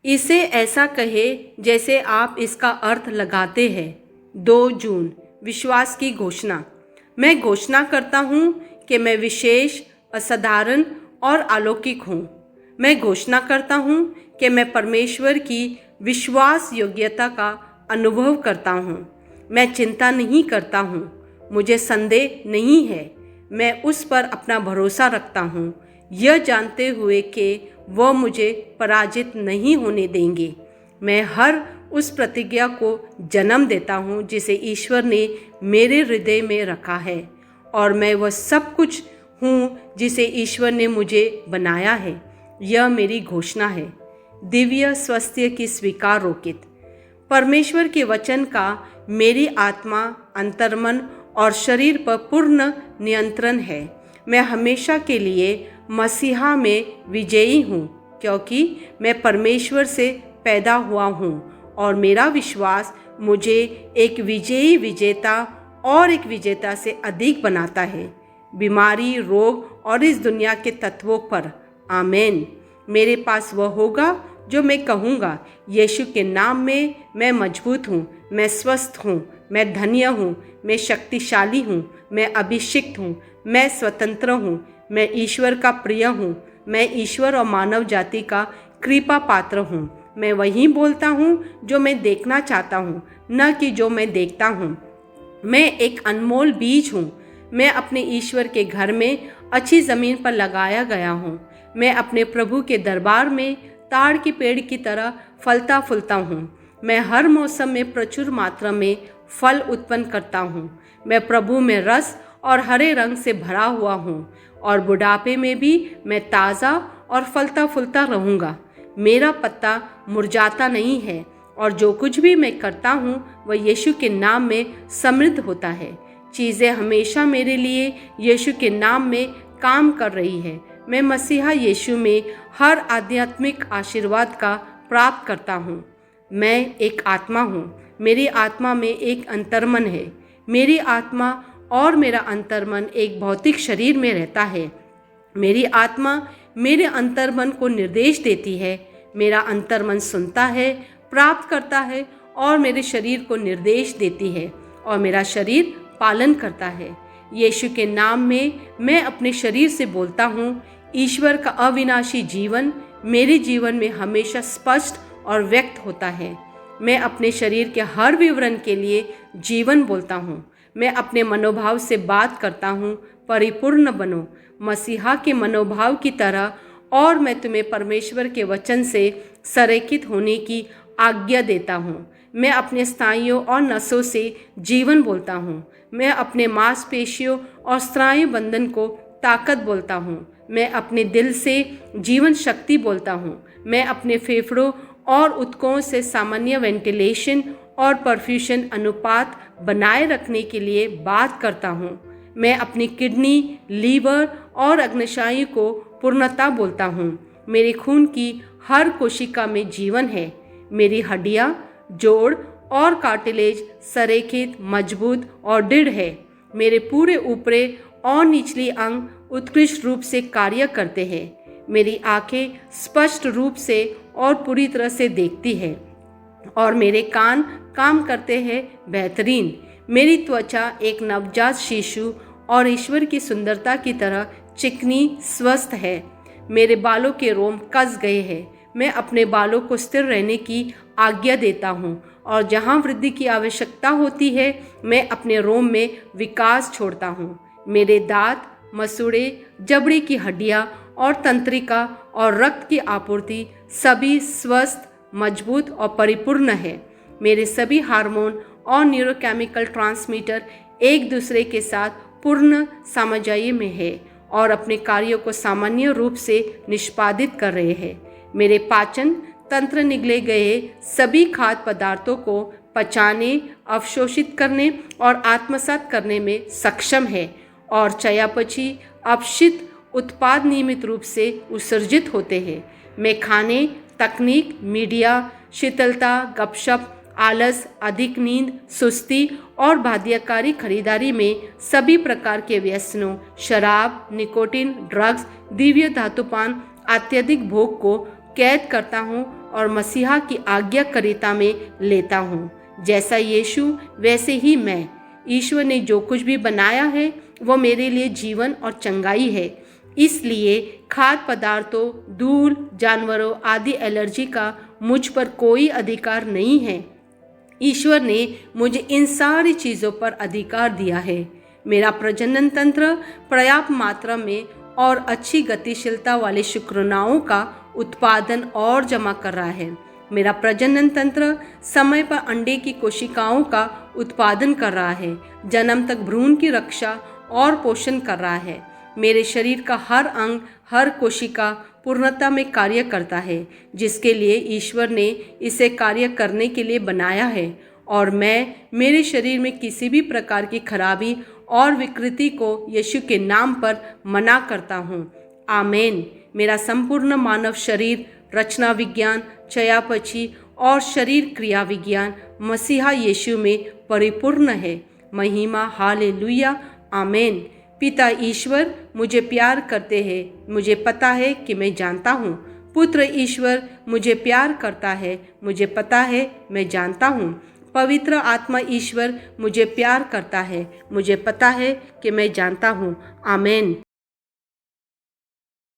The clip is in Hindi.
इसे ऐसा कहे जैसे आप इसका अर्थ लगाते हैं। 2 जून विश्वास की घोषणा। मैं घोषणा करता हूँ कि मैं विशेष, असाधारण और अलौकिक हूँ। मैं घोषणा करता हूँ कि मैं परमेश्वर की विश्वास योग्यता का अनुभव करता हूँ। मैं चिंता नहीं करता हूँ, मुझे संदेह नहीं है। मैं उस पर अपना भरोसा रखता हूँ, यह जानते हुए कि वह मुझे पराजित नहीं होने देंगे। मैं हर उस प्रतिज्ञा को जन्म देता हूँ जिसे ईश्वर ने मेरे हृदय में रखा है, और मैं वह सब कुछ हूँ जिसे ईश्वर ने मुझे बनाया है। यह मेरी घोषणा है। दिव्य स्वास्थ्य की स्वीकार रोकित। परमेश्वर के वचन का मेरी आत्मा, अंतर्मन और शरीर पर पूर्ण नियंत्रण है। मैं हमेशा के लिए मसीहा में विजयी हूँ, क्योंकि मैं परमेश्वर से पैदा हुआ हूँ और मेरा विश्वास मुझे एक विजयी विजेता और एक विजेता से अधिक बनाता है, बीमारी, रोग और इस दुनिया के तत्वों पर। आमीन। मेरे पास वह होगा जो मैं कहूँगा। यीशु के नाम में मैं मजबूत हूँ, मैं स्वस्थ हूँ, मैं धन्य हूँ, मैं शक्तिशाली हूँ, मैं अभिषिक्त हूँ, मैं स्वतंत्र हूँ, मैं ईश्वर का प्रिय हूँ, मैं ईश्वर और मानव जाति का कृपा पात्र हूँ। मैं वही बोलता हूँ जो मैं देखना चाहता हूँ, न कि जो मैं देखता हूँ। मैं एक अनमोल बीज हूँ। मैं अपने ईश्वर के घर में अच्छी ज़मीन पर लगाया गया हूँ। मैं अपने प्रभु के दरबार में ताड़ के पेड़ की तरह फलता फूलता हूँ। मैं हर मौसम में प्रचुर मात्रा में फल उत्पन्न करता हूँ। मैं प्रभु में रस और हरे रंग से भरा हुआ हूँ, और बुढ़ापे में भी मैं ताज़ा और फलता फूलता रहूँगा। मेरा पत्ता मुरझाता नहीं है, और जो कुछ भी मैं करता हूँ वह यीशु के नाम में समृद्ध होता है। चीज़ें हमेशा मेरे लिए यीशु के नाम में काम कर रही है। मैं मसीहा यीशु में हर आध्यात्मिक आशीर्वाद का प्राप्त करता हूँ। मैं एक आत्मा हूँ। मेरी आत्मा में एक अंतर्मन है। मेरी आत्मा और मेरा अंतर्मन एक भौतिक शरीर में रहता है। मेरी आत्मा मेरे अंतर्मन को निर्देश देती है। मेरा अंतर्मन सुनता है, प्राप्त करता है और मेरे शरीर को निर्देश देती है, और मेरा शरीर पालन करता है। यीशु के नाम में मैं अपने शरीर से बोलता हूँ, ईश्वर का अविनाशी जीवन मेरे जीवन में हमेशा स्पष्ट और व्यक्त होता है। मैं अपने शरीर के हर विवरण के लिए जीवन बोलता हूँ। मैं अपने मनोभाव से बात करता हूँ, परिपूर्ण बनो मसीहा के मनोभाव की तरह, और मैं तुम्हें परमेश्वर के वचन से संरेखित होने की आज्ञा देता हूँ। मैं अपने स्नायुओं और नसों से जीवन बोलता हूँ। मैं अपने मांसपेशियों और स्नायु बंधन को ताकत बोलता हूँ। मैं अपने दिल से जीवन शक्ति बोलता हूँ। मैं अपने फेफड़ों और ऊतकों से सामान्य वेंटिलेशन और परफ्यूशन अनुपात बनाए रखने के लिए बात करता हूँ। मैं अपनी किडनी, लीवर और अग्न्याशय को पूर्णता बोलता हूँ। मेरे खून की हर कोशिका में जीवन है। मेरी हड्डियाँ, जोड़ और कार्टिलेज संरेखित, मजबूत और दृढ़ है। मेरे पूरे ऊपरी और निचली अंग उत्कृष्ट रूप से कार्य करते हैं। मेरी आंखें स्पष्ट रूप से और पूरी तरह से देखती है, और मेरे कान काम करते हैं बेहतरीन। मेरी त्वचा एक नवजात शिशु और ईश्वर की सुंदरता की तरह चिकनी, स्वस्थ है। मेरे बालों के रोम कस गए हैं। मैं अपने बालों को स्थिर रहने की आज्ञा देता हूँ, और जहाँ वृद्धि की आवश्यकता होती है मैं अपने रोम में विकास छोड़ता हूँ। मेरे दांत, मसूड़े, जबड़े की हड्डियाँ और तंत्रिका और रक्त की आपूर्ति सभी स्वस्थ, मजबूत और परिपूर्ण है। मेरे सभी हार्मोन और न्यूरोकेमिकल ट्रांसमीटर एक दूसरे के साथ पूर्ण सामंजस्य में है और अपने कार्यों को सामान्य रूप से निष्पादित कर रहे हैं। मेरे पाचन तंत्र निगले गए सभी खाद्य पदार्थों को पचाने, अवशोषित करने और आत्मसात करने में सक्षम है, और चयापचय अपशिष्ट उत्पाद नियमित रूप से उत्सर्जित होते हैं। मैं खाने, तकनीक, मीडिया, शीतलता, गपशप, आलस, अधिक नींद, सुस्ती और बाध्यकारी खरीदारी में सभी प्रकार के व्यसनों, शराब, निकोटीन, ड्रग्स, दिव्य धातुपान, अत्यधिक भोग को कैद करता हूँ और मसीहा की आज्ञाकारिता में लेता हूँ। जैसा यीशु वैसे ही मैं। ईश्वर ने जो कुछ भी बनाया है वो मेरे लिए जीवन और चंगाई है। इसलिए खाद्य पदार्थों, धूल, जानवरों आदि एलर्जी का मुझ पर कोई अधिकार नहीं है। ईश्वर ने मुझे इन सारी चीज़ों पर अधिकार दिया है। मेरा प्रजनन तंत्र पर्याप्त मात्रा में और अच्छी गतिशीलता वाले शुक्राणुओं का उत्पादन और जमा कर रहा है। मेरा प्रजनन तंत्र समय पर अंडे की कोशिकाओं का उत्पादन कर रहा है, जन्म तक भ्रूण की रक्षा और पोषण कर रहा है। मेरे शरीर का हर अंग, हर कोशिका पूर्णता में कार्य करता है, जिसके लिए ईश्वर ने इसे कार्य करने के लिए बनाया है। और मैं मेरे शरीर में किसी भी प्रकार की खराबी और विकृति को यीशु के नाम पर मना करता हूँ। आमीन। मेरा संपूर्ण मानव शरीर, रचना विज्ञान, चयापचय और शरीर क्रिया विज्ञान मसीहा यीशु में परिपूर्ण है। महिमा, हालेलुया, आमीन। पिता ईश्वर मुझे प्यार करते हैं, मुझे पता है कि मैं जानता हूँ। पुत्र ईश्वर मुझे प्यार करता है, मुझे पता है, मैं जानता हूँ। पवित्र आत्मा ईश्वर मुझे प्यार करता है, मुझे पता है कि मैं जानता हूँ। आमीन।